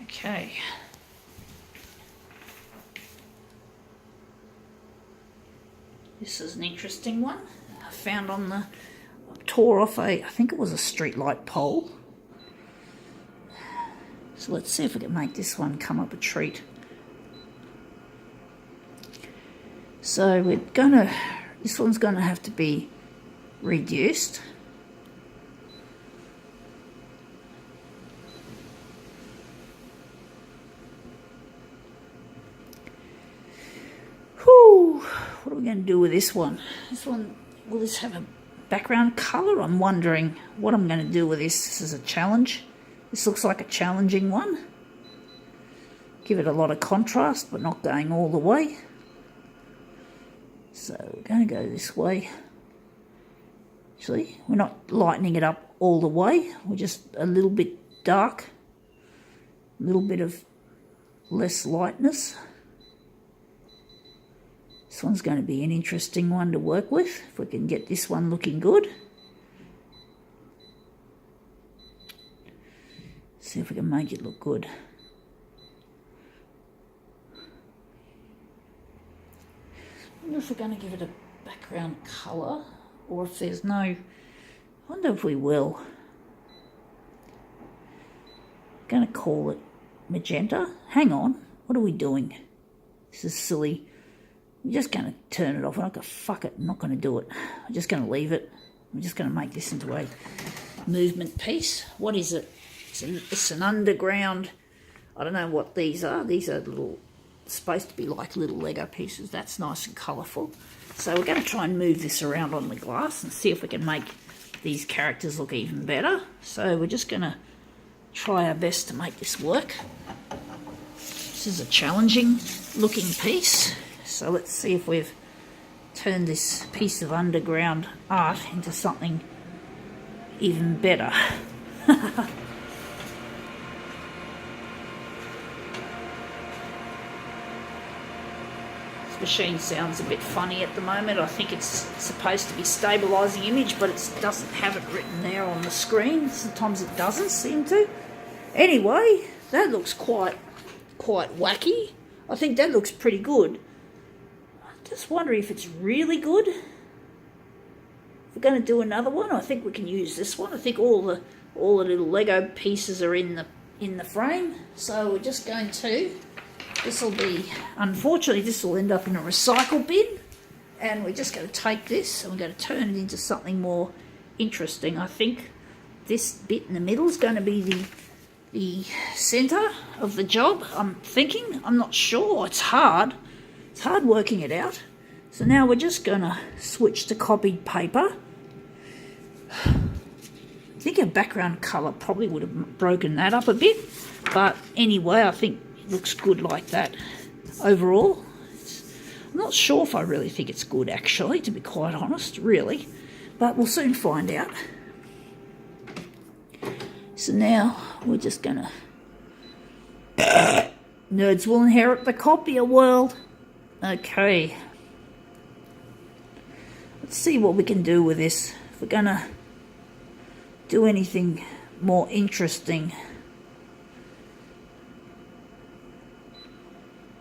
Okay. This is an interesting one. I found on the, tore off I think it was a street light pole. So let's see if we can make this one come up a treat. So this one's gonna have to be reduced. Whew, what are we going to do with this one? This one, will this have a background colour? I'm wondering what I'm going to do with this. This is a challenge. This looks like a challenging one. Give it a lot of contrast, but not going all the way. So we're going to go this way. Actually, we're not lightening it up all the way. We're just a little bit dark. A little bit of less lightness. This one's going to be an interesting one to work with, if we can get this one looking good. See if we can make it look good. I wonder if we're going to give it a background colour, or if there's no... I wonder if we will. I'm going to call it magenta. Hang on, what are we doing? This is silly. I'm just going to turn it off. I'm not going to fuck it. I'm not going to do it. I'm just going to leave it. I'm just going to make this into a movement piece. What is it? It's an underground... I don't know what these are. These are little... supposed to be like little Lego pieces. That's nice and colourful. So we're going to try and move this around on the glass and see if we can make these characters look even better. So we're just going to try our best to make this work. This is a challenging looking piece. So let's see if we've turned this piece of underground art into something even better. This machine sounds a bit funny at the moment. I think it's supposed to be stabilising image, but it doesn't have it written there on the screen. Sometimes it doesn't seem to. Anyway, that looks quite wacky. I think that looks pretty good. Just wondering if it's really good. If we're going to do another one, I think we can use this one. I think all the little Lego pieces are in the frame. So we're just going to... This will be... Unfortunately, this will end up in a recycle bin. And we're just going to take this and we're going to turn it into something more interesting. I think this bit in the middle is going to be the centre of the job, I'm thinking. I'm not sure. It's hard. It's hard working it out. So now we're just going to switch to copied paper. I think a background colour probably would have broken that up a bit. But anyway, I think it looks good like that overall. I'm not sure if I really think it's good, actually, to be quite honest, really. But we'll soon find out. So now we're just going to... Nerds will inherit the copier world. Okay. Let's see what we can do with this. If we're going to do anything more interesting.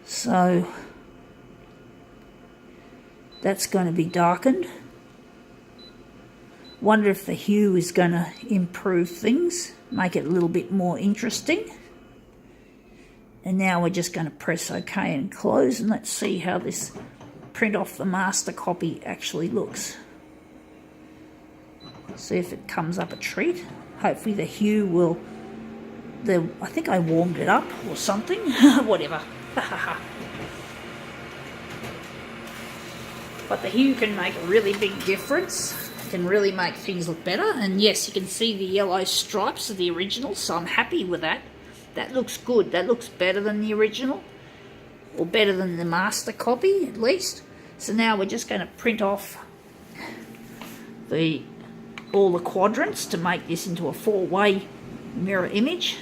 So that's going to be darkened. Wonder if the hue is going to improve things, make it a little bit more interesting. And now we're just going to press OK and close, and let's see how this print off the master copy actually looks. See if it comes up a treat. Hopefully the hue will... I think I warmed it up or something. Whatever. But the hue can make a really big difference. It can really make things look better. And yes, you can see the yellow stripes of the original, so I'm happy with that. That looks good. That looks better than the original. Or better than the master copy, at least. So now we're just going to print off all the quadrants to make this into a 4-way mirror image.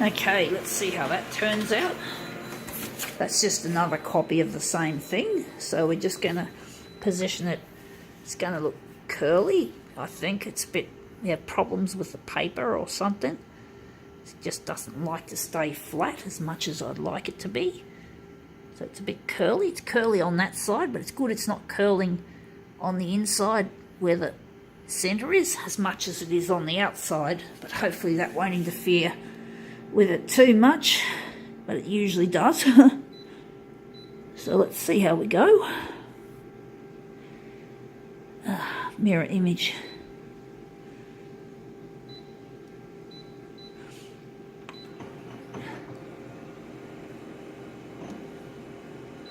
Okay, let's see how that turns out. That's just another copy of the same thing. So we're just going to position it It's going to look curly. I think it's a bit, problems with the paper or something. It just doesn't like to stay flat as much as I'd like it to be. So it's a bit curly. It's curly on that side, but it's good it's not curling on the inside where the centre is as much as it is on the outside. But hopefully that won't interfere with it too much, but it usually does. So let's see how we go. Mirror image.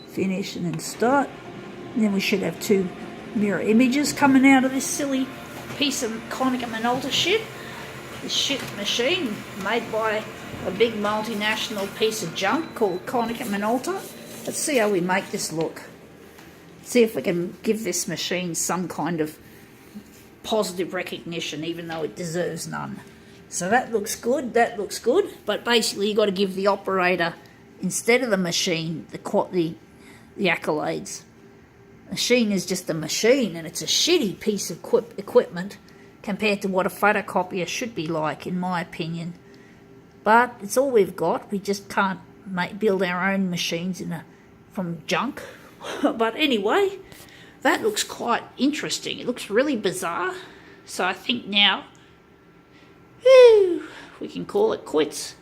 Finish and then start. And then we should have 2 mirror images coming out of this silly piece of Konica Minolta shit. This shit machine made by a big multinational piece of junk called Konica Minolta. Let's see how we make this look. See if we can give this machine some kind of positive recognition, even though it deserves none. So that looks good, but basically you've got to give the operator, instead of the machine, the accolades. Machine is just a machine, and it's a shitty piece of equipment compared to what a photocopier should be like, in my opinion. But it's all we've got. We just can't build our own machines from junk. But anyway, that looks quite interesting. It looks really bizarre. So I think now, we can call it quits.